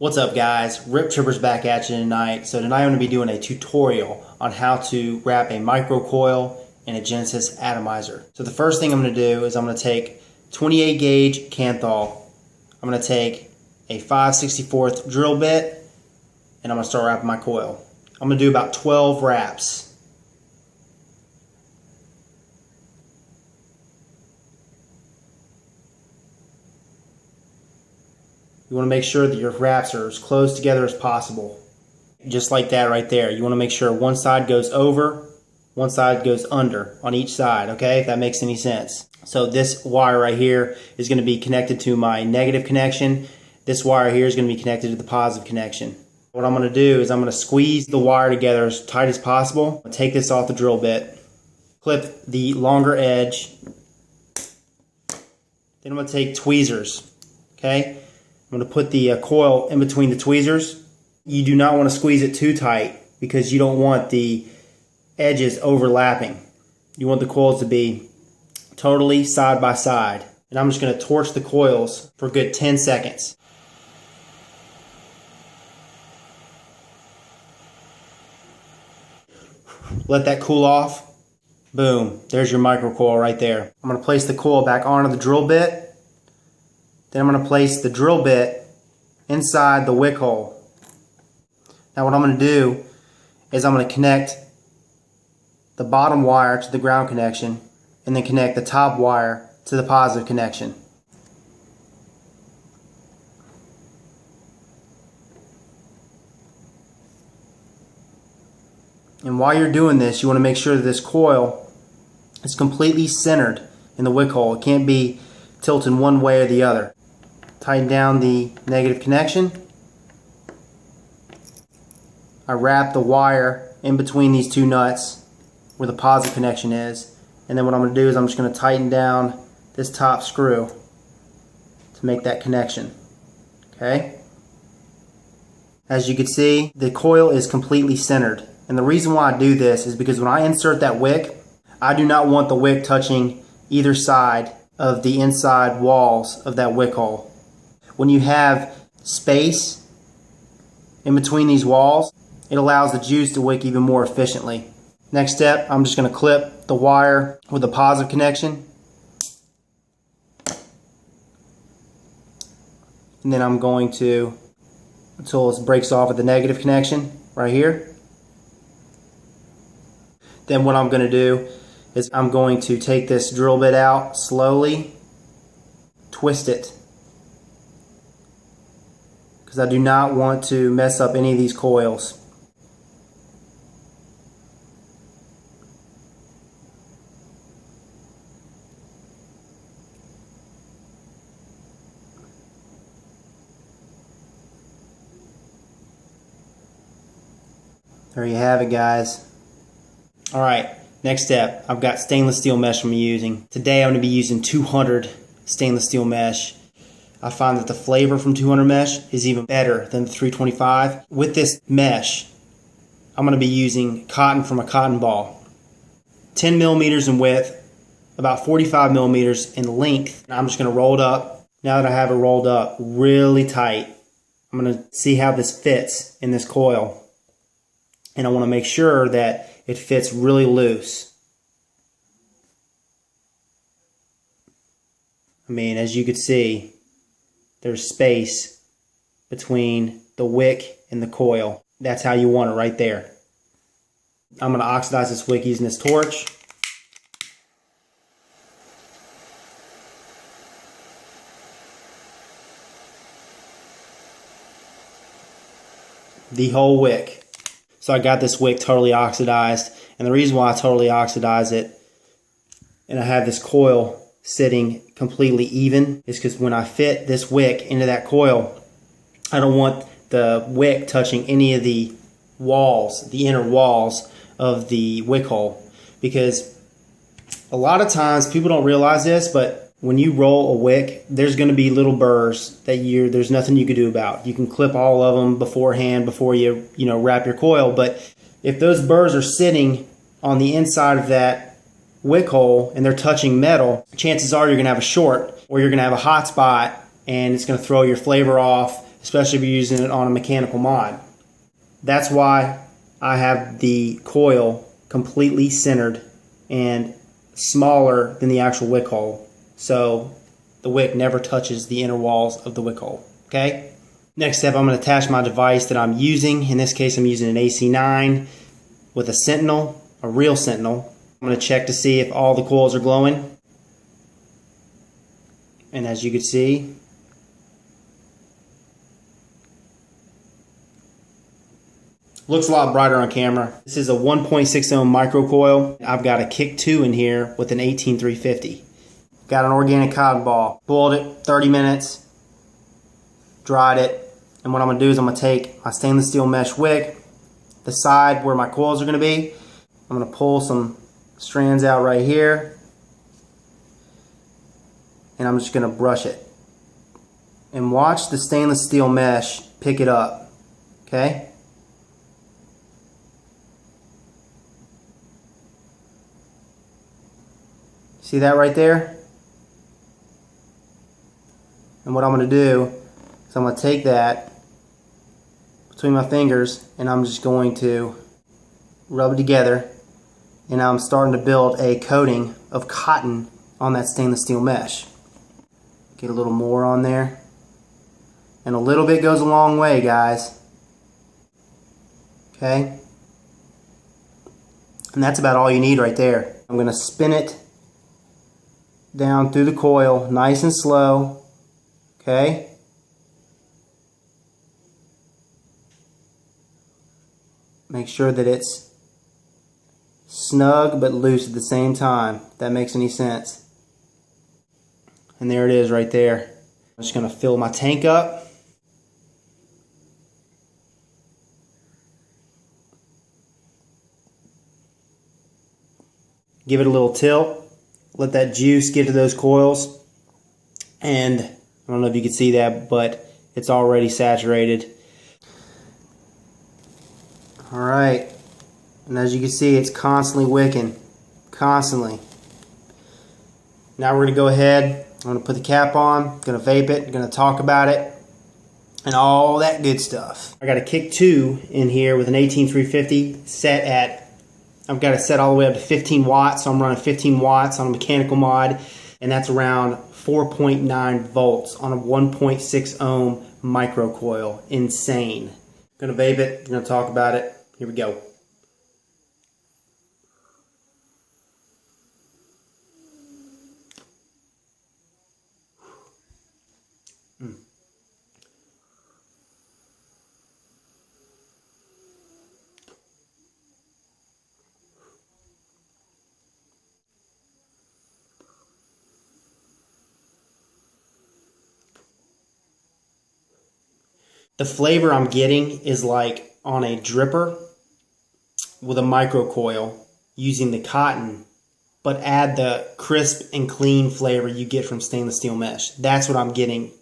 What's up guys, Rip Trippers back at you tonight. So tonight I'm going to be doing a tutorial on how to wrap a micro coil in a Genesis atomizer. So the first thing I'm going to do is I'm going to take 28 gauge Canthal. I'm going to take a 5/64 drill bit and I'm going to start wrapping my coil. I'm going to do about 12 wraps. You want to make sure that your wraps are as close together as possible. Just like that right there. You want to make sure one side goes over, one side goes under on each side, okay? If that makes any sense. So this wire right here is going to be connected to my negative connection. This wire here is going to be connected to the positive connection. What I'm going to do is I'm going to squeeze the wire together as tight as possible. Take this off the drill bit. Clip the longer edge. Then I'm going to take tweezers, okay? I'm going to put the coil in between the tweezers. You do not want to squeeze it too tight because you don't want the edges overlapping. You want the coils to be totally side by side. And I'm just going to torch the coils for a good 10 seconds. Let that cool off. Boom, there's your micro coil right there. I'm going to place the coil back onto the drill bit. Then I'm going to place the drill bit inside the wick hole. Now what I'm going to do is I'm going to connect the bottom wire to the ground connection and then connect the top wire to the positive connection. And while you're doing this, you want to make sure that this coil is completely centered in the wick hole. It can't be tilting one way or the other. Tighten down the negative connection. I wrap the wire in between these two nuts where the positive connection is, and then what I'm going to do is I'm just going to tighten down this top screw to make that connection. Okay? As you can see, the coil is completely centered, and the reason why I do this is because when I insert that wick, I do not want the wick touching either side of the inside walls of that wick hole. When you have space in between these walls, it allows the juice to wick even more efficiently. Next step, I'm just going to clip the wire with the positive connection. And then I'm going to, until it breaks off at the negative connection right here. Then what I'm going to do is I'm going to take this drill bit out slowly, twist it. Because I do not want to mess up any of these coils. There you have it, guys. Alright, next step. I've got stainless steel mesh I'm using. Today I'm going to be using 200 stainless steel mesh. I find that the flavor from 200 mesh is even better than the 325. With this mesh, I'm going to be using cotton from a cotton ball. 10 millimeters in width, about 45 millimeters in length. I'm just going to roll it up. Now that I have it rolled up really tight, I'm going to see how this fits in this coil. And I want to make sure that it fits really loose. I mean, as you can see, there's space between the wick and the coil. That's how you want it right there. I'm going to oxidize this wick using this torch. The whole wick. So I got this wick totally oxidized, and the reason why I totally oxidize it and I have this coil sitting completely even is because when I fit this wick into that coil, I don't want the wick touching any of the walls, the inner walls of the wick hole, because a lot of times people don't realize this, but when you roll a wick, there's going to be little burrs that there's nothing you can do about. You can clip all of them beforehand before you wrap your coil, but if those burrs are sitting on the inside of that wick hole and they're touching metal, chances are you're going to have a short or you're going to have a hot spot and it's going to throw your flavor off. especially if you're using it on a mechanical mod. That's why I have the coil completely centered and smaller than the actual wick hole, so the wick never touches the inner walls of the wick hole. Okay? Next step, I'm going to attach my device that I'm using. In this case, I'm using an AC9 with a Sentinel, a real Sentinel. I'm going to check to see if all the coils are glowing. And as you can see, looks a lot brighter on camera. This is a 1.6 ohm micro coil. I've got a Kick 2 in here with an 18350. Got an organic cotton ball. Boiled it 30 minutes, dried it, and what I'm going to do is I'm going to take my stainless steel mesh wick, the side where my coils are going to be. I'm going to pull some strands out right here, and I'm just going to brush it. And watch the stainless steel mesh pick it up. Okay? See that right there? And what I'm going to do is I'm going to take that between my fingers and I'm just going to rub it together, and I'm starting to build a coating of cotton on that stainless steel mesh. Get a little more on there. And a little bit goes a long way, guys. Okay? And that's about all you need right there. I'm going to spin it down through the coil nice and slow. Okay? Make sure that it's snug but loose at the same time, if that makes any sense. And there it is right there. I'm just going to fill my tank up. Give it a little tilt. Let that juice get to those coils. And I don't know if you can see that, but it's already saturated. Alright, and as you can see, it's constantly wicking. Constantly. Now we're going to go ahead, I'm going to put the cap on, going to vape it, going to talk about it, and all that good stuff. I got a Kick 2 in here with an 18350 set at, I've got it set all the way up to 15 watts, so I'm running 15 watts on a mechanical mod, and that's around 4.9 volts on a 1.6 ohm micro coil. Insane. Going to vape it, going to talk about it. Here we go. The flavor I'm getting is like on a dripper with a micro coil using the cotton, but add the crisp and clean flavor you get from stainless steel mesh. That's what I'm getting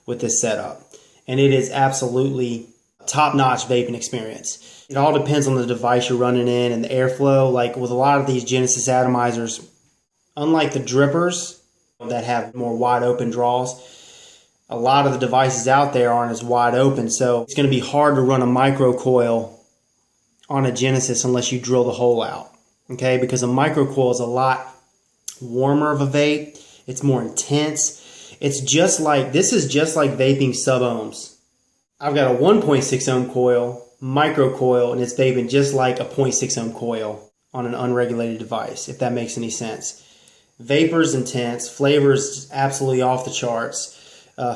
with this setup. And it is absolutely top-notch vaping experience. It all depends on the device you're running in and the airflow. Like with a lot of these Genesis atomizers, unlike the drippers that have more wide open draws, a lot of the devices out there aren't as wide open, so it's going to be hard to run a micro coil on a Genesis unless you drill the hole out, okay? Because a micro coil is a lot warmer of a vape. It's more intense. It's just like, this is just like vaping sub-ohms. I've got a 1.6 ohm coil, micro coil, and it's vaping just like a 0.6 ohm coil on an unregulated device, if that makes any sense. Vapor's intense, flavor's absolutely off the charts.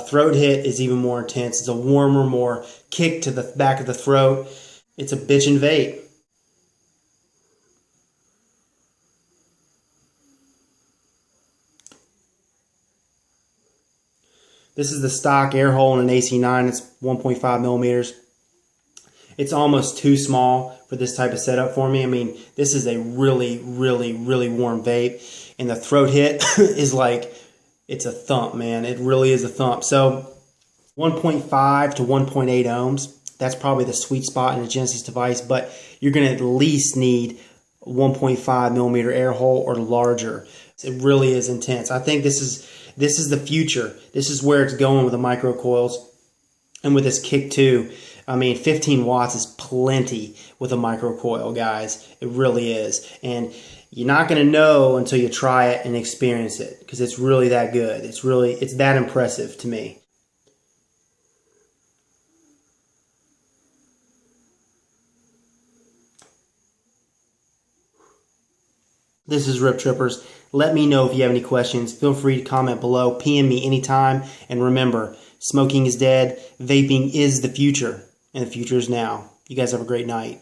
Throat hit is even more intense. It's a warmer, more kick to the back of the throat. It's a bitchin' vape. This is the stock air hole in an AC9. It's 1.5 millimeters. It's almost too small for this type of setup for me. I mean, this is a really, really, really warm vape. And the throat hit is like, it's a thump, man. It really is a thump. So 1.5 to 1.8 ohms, that's probably the sweet spot in a Genesis device, but you're going to at least need 1.5 millimeter air hole or larger. It really is intense. I think this is the future. This is where it's going with the micro coils. And with this kick too, I mean, 15 watts is plenty with a micro coil, guys. It really is. And you're not going to know until you try it and experience it, because it's really that good. It's that impressive to me. This is Rip Trippers. Let me know if you have any questions. Feel free to comment below. PM me anytime. And remember, smoking is dead. Vaping is the future. And the future is now. You guys have a great night.